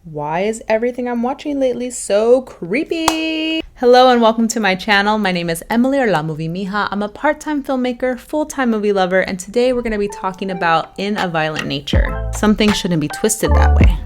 Why is everything I'm watching lately so creepy? Hello and welcome to my channel. My name is Emily or La Movie Mija. I'm a part-time filmmaker, full-time movie lover, and today we're going to be talking about In a Violent Nature. Some things shouldn't be twisted that way.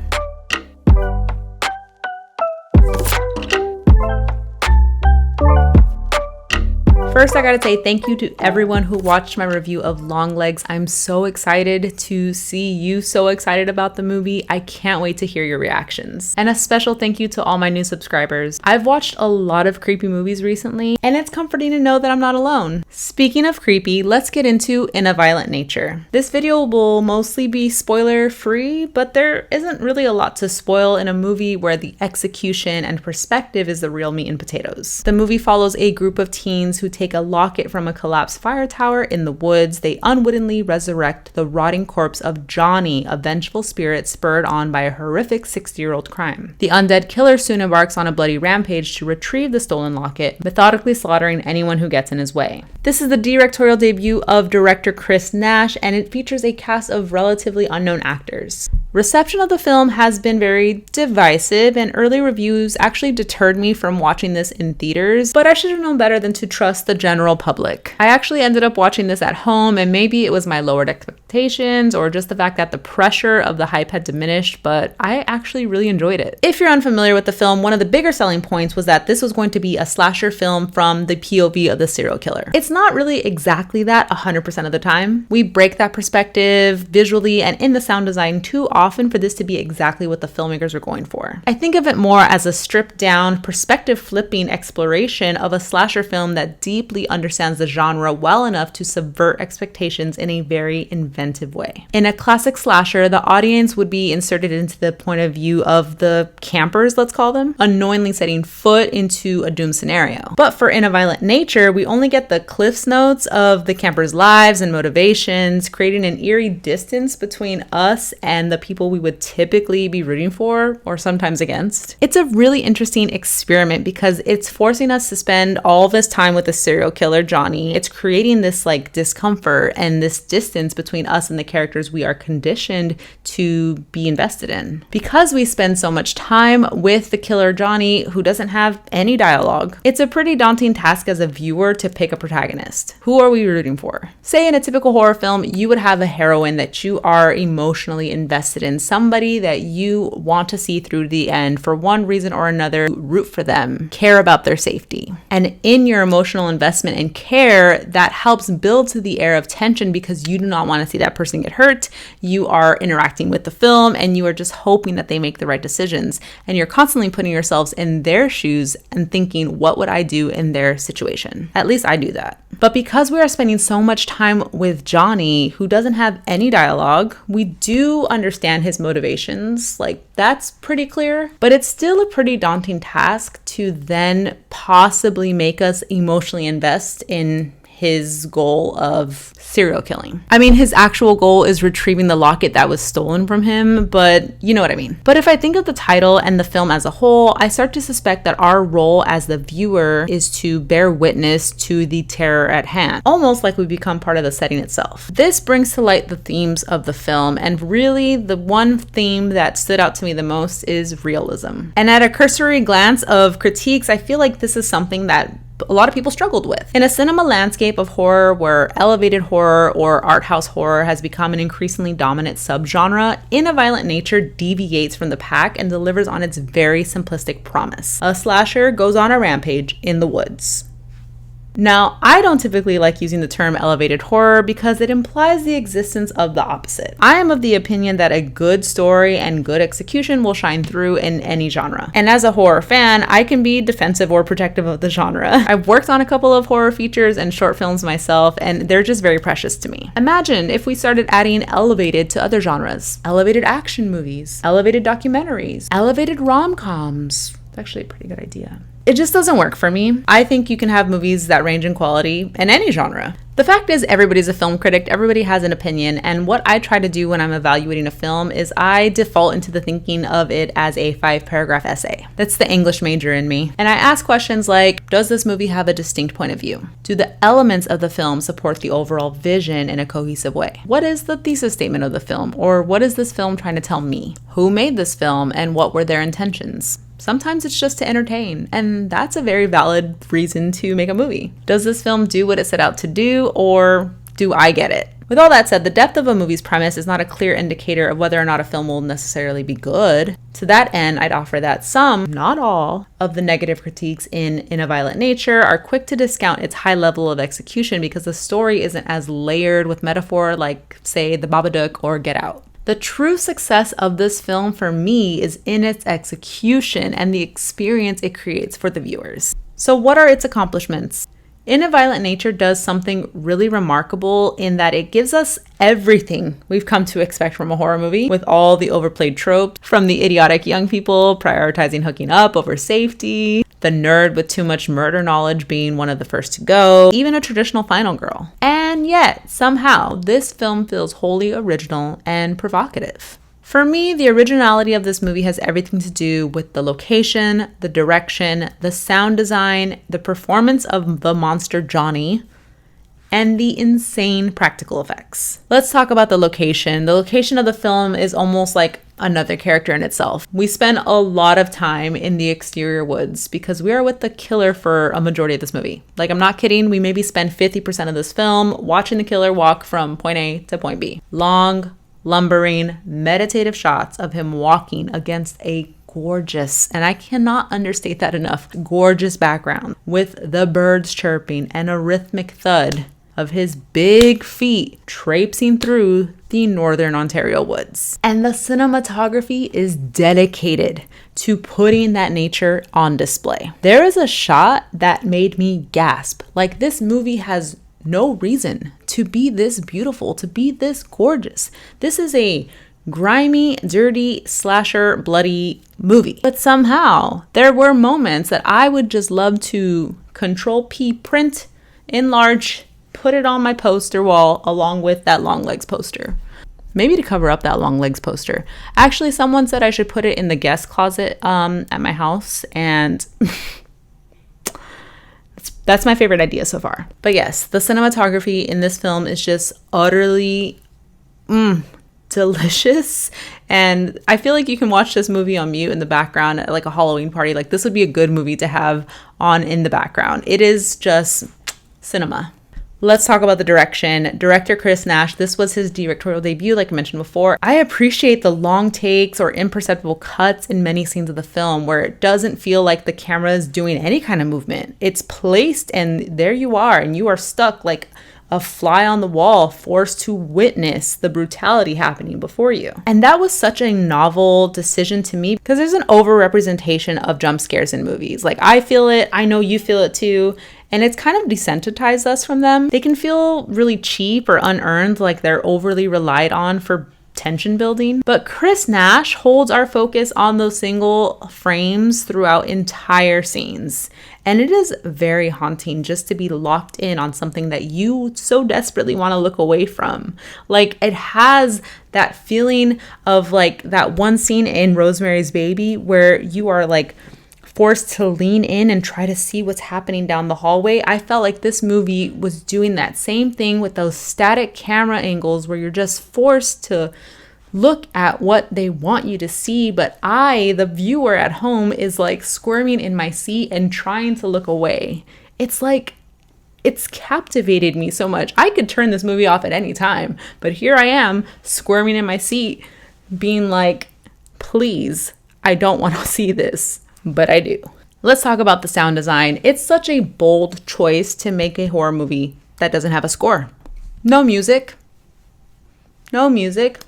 First, I gotta say thank you to everyone who watched my review of Longlegs. I'm so excited to see you so excited about the movie. I can't wait to hear your reactions. And a special thank you to all my new subscribers. I've watched a lot of creepy movies recently, and it's comforting to know that I'm not alone. Speaking of creepy, let's get into In a Violent Nature. This video will mostly be spoiler free, but there isn't really a lot to spoil in a movie where the execution and perspective is the real meat and potatoes. The movie follows a group of teens who take a locket from a collapsed fire tower in the woods. They unwittingly resurrect the rotting corpse of Johnny, a vengeful spirit spurred on by a horrific 60-year-old crime. The undead killer soon embarks on a bloody rampage to retrieve the stolen locket, methodically slaughtering anyone who gets in his way. This is the directorial debut of director Nash, and it features a cast of relatively unknown actors. Reception of the film has been very divisive, and early reviews actually deterred me from watching this in theaters, but I should have known better than to trust the general public. I actually ended up watching this at home, and maybe it was my lowered expectations or just the fact that the pressure of the hype had diminished, but I actually really enjoyed it. If you're unfamiliar with the film, one of the bigger selling points was that this was going to be a slasher film from the POV of the serial killer. It's not really exactly that 100% of the time. We break that perspective visually and in the sound design too often for this to be exactly what the filmmakers were going for. I think of it more as a stripped down, perspective flipping exploration of a slasher film that deeply understands the genre well enough to subvert expectations in a very inventive way. In a classic slasher, the audience would be inserted into the point of view of the campers, let's call them, unknowingly setting foot into a doomed scenario. But for In a Violent Nature, we only get the Cliff's Notes of the campers' lives and motivations, creating an eerie distance between us and the people we would typically be rooting for or sometimes against. It's a really interesting experiment because it's forcing us to spend all this time with the serial killer Johnny. It's creating this discomfort and this distance between us and the characters we are conditioned to be invested in. Because we spend so much time with the killer Johnny, who doesn't have any dialogue, it's a pretty daunting task as a viewer to pick a protagonist. Who are we rooting for? Say in a typical horror film, you would have a heroine that you are emotionally invested in, somebody that you want to see through the end for one reason or another, root for them, care about their safety. And in your emotional investment and care, that helps build to the air of tension because you do not want to see that person get hurt. You are interacting with the film and you are just hoping that they make the right decisions. And you're constantly putting yourselves in their shoes and thinking, what would I do in their situation? At least I do that. But because we are spending so much time with Johnny, who doesn't have any dialogue, we do understand his motivations. That's pretty clear, but it's still a pretty daunting task to then possibly make us emotionally invest in his goal of serial killing. I mean, his actual goal is retrieving the locket that was stolen from him, but you know what I mean. But if I think of the title and the film as a whole, I start to suspect that our role as the viewer is to bear witness to the terror at hand, almost like we become part of the setting itself. This brings to light the themes of the film, and really the one theme that stood out to me the most is realism. And at a cursory glance of critiques, I feel like this is something that a lot of people struggled with. In a cinema landscape of horror where elevated horror or art house horror has become an increasingly dominant subgenre, In a Violent Nature deviates from the pack and delivers on its very simplistic promise. A slasher goes on a rampage in the woods. Now, I don't typically like using the term elevated horror because it implies the existence of the opposite. I am of the opinion that a good story and good execution will shine through in any genre. And as a horror fan, I can be defensive or protective of the genre. I've worked on a couple of horror features and short films myself, and they're just very precious to me. Imagine if we started adding elevated to other genres. Elevated action movies, elevated documentaries, elevated rom-coms. It's actually a pretty good idea. It just doesn't work for me. I think you can have movies that range in quality in any genre. The fact is, everybody's a film critic, everybody has an opinion, and what I try to do when I'm evaluating a film is I default into the thinking of it as a 5-paragraph essay. That's the English major in me. And I ask questions like, does this movie have a distinct point of view? Do the elements of the film support the overall vision in a cohesive way? What is the thesis statement of the film? Or what is this film trying to tell me? Who made this film and what were their intentions? Sometimes it's just to entertain, and that's a very valid reason to make a movie. Does this film do what it set out to do, or do I get it? With all that said, the depth of a movie's premise is not a clear indicator of whether or not a film will necessarily be good. To that end, I'd offer that some, not all, of the negative critiques in A Violent Nature are quick to discount its high level of execution because the story isn't as layered with metaphor like, say, The Babadook or Get Out. The true success of this film for me is in its execution and the experience it creates for the viewers. So what are its accomplishments? In A Violent Nature does something really remarkable in that it gives us everything we've come to expect from a horror movie, with all the overplayed tropes, from the idiotic young people prioritizing hooking up over safety, the nerd with too much murder knowledge being one of the first to go, even a traditional final girl. And yet, somehow, this film feels wholly original and provocative. For me, the originality of this movie has everything to do with the location, the direction, the sound design, the performance of the monster Johnny, and the insane practical effects. Let's talk about the location. The location of the film is almost like another character in itself. We spend a lot of time in the exterior woods because we are with the killer for a majority of this movie. Like, I'm not kidding, we maybe spend 50% of this film watching the killer walk from point A to point B. Long, lumbering, meditative shots of him walking against a gorgeous, and I cannot understate that enough, gorgeous background with the birds chirping and a rhythmic thud of his big feet traipsing through the Northern Ontario woods. And the cinematography is dedicated to putting that nature on display. There is a shot that made me gasp. Like, this movie has no reason to be this beautiful, to be this gorgeous. This is a grimy, dirty, slasher, bloody movie. But somehow there were moments that I would just love to Control P, print, enlarge, put it on my poster wall along with that Long Legs poster. Maybe to cover up that Long Legs poster. Actually, someone said I should put it in the guest closet at my house, and that's my favorite idea so far. But yes, the cinematography in this film is just utterly delicious. And I feel like you can watch this movie on mute in the background at like a Halloween party. Like, this would be a good movie to have on in the background. It is just cinema. Let's talk about the direction. Director Chris Nash, this was his directorial debut, like I mentioned before. I appreciate the long takes or imperceptible cuts in many scenes of the film where it doesn't feel like the camera is doing any kind of movement. It's placed and there you are, and you are stuck like a fly on the wall, forced to witness the brutality happening before you. And that was such a novel decision to me because there's an overrepresentation of jump scares in movies. Like, I feel it, I know you feel it too, and it's kind of desensitized us from them. They can feel really cheap or unearned, like they're overly relied on for tension building. But Chris Nash holds our focus on those single frames throughout entire scenes. And it is very haunting just to be locked in on something that you so desperately want to look away from. Like, it has that feeling of like that one scene in Rosemary's Baby where you are like forced to lean in and try to see what's happening down the hallway. I felt like this movie was doing that same thing with those static camera angles where you're just forced to look at what they want you to see, but I, the viewer at home, is like squirming in my seat and trying to look away. It's like, it's captivated me so much. I could turn this movie off at any time, but here I am squirming in my seat being like, please, I don't want to see this, but I do. Let's talk about the sound design. It's such a bold choice to make a horror movie that doesn't have a score. No music. No music.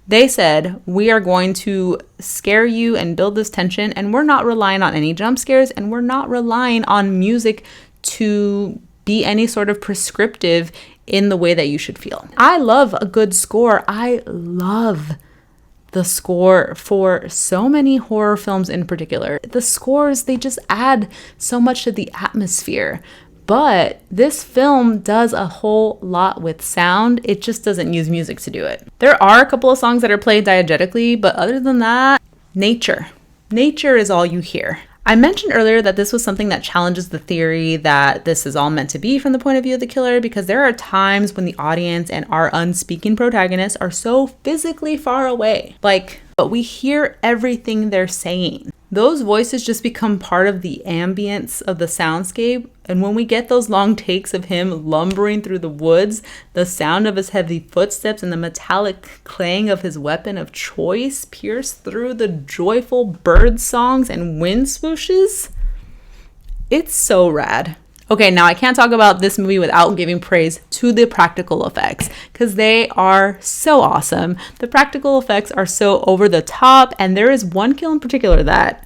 They said, we are going to scare you and build this tension, and we're not relying on any jump scares, and we're not relying on music to be any sort of prescriptive in the way that you should feel. I love a good score. I love the score for so many horror films in particular. The scores, they just add so much to the atmosphere. But this film does a whole lot with sound. It just doesn't use music to do it. There are a couple of songs that are played diegetically, but other than that, nature. Nature is all you hear. I mentioned earlier that this was something that challenges the theory that this is all meant to be from the point of view of the killer, because there are times when the audience and our unspeaking protagonists are so physically far away. But we hear everything they're saying. Those voices just become part of the ambience of the soundscape. And when we get those long takes of him lumbering through the woods, the sound of his heavy footsteps and the metallic clang of his weapon of choice pierce through the joyful bird songs and wind swooshes, it's so rad. Okay, now I can't talk about this movie without giving praise to the practical effects, because they are so awesome. The practical effects are so over the top, and there is one kill in particular that,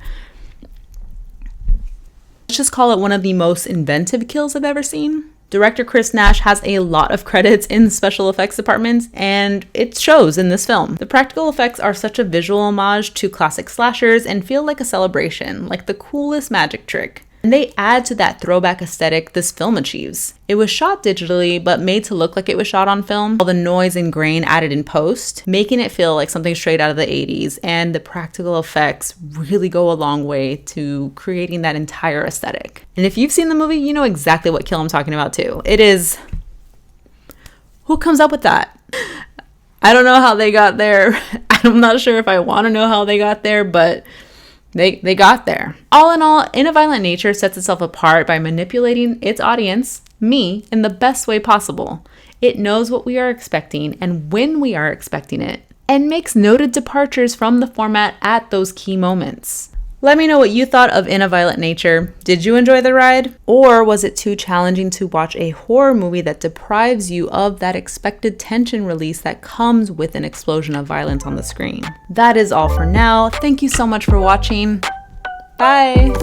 let's just call it one of the most inventive kills I've ever seen. Director Chris Nash has a lot of credits in the special effects departments, and it shows in this film. The practical effects are such a visual homage to classic slashers and feel like a celebration, like the coolest magic trick. And they add to that throwback aesthetic this film achieves. It was shot digitally, but made to look like it was shot on film. All the noise and grain added in post, making it feel like something straight out of the 80s. And the practical effects really go a long way to creating that entire aesthetic. And if you've seen the movie, you know exactly what kill I'm talking about too. It is... Who comes up with that? I don't know how they got there. I'm not sure if I want to know how they got there, but... They got there. All in all, In a Violent Nature sets itself apart by manipulating its audience, me, in the best way possible. It knows what we are expecting and when we are expecting it, and makes noted departures from the format at those key moments. Let me know what you thought of In a Violent Nature. Did you enjoy the ride? Or was it too challenging to watch a horror movie that deprives you of that expected tension release that comes with an explosion of violence on the screen? That is all for now. Thank you so much for watching. Bye!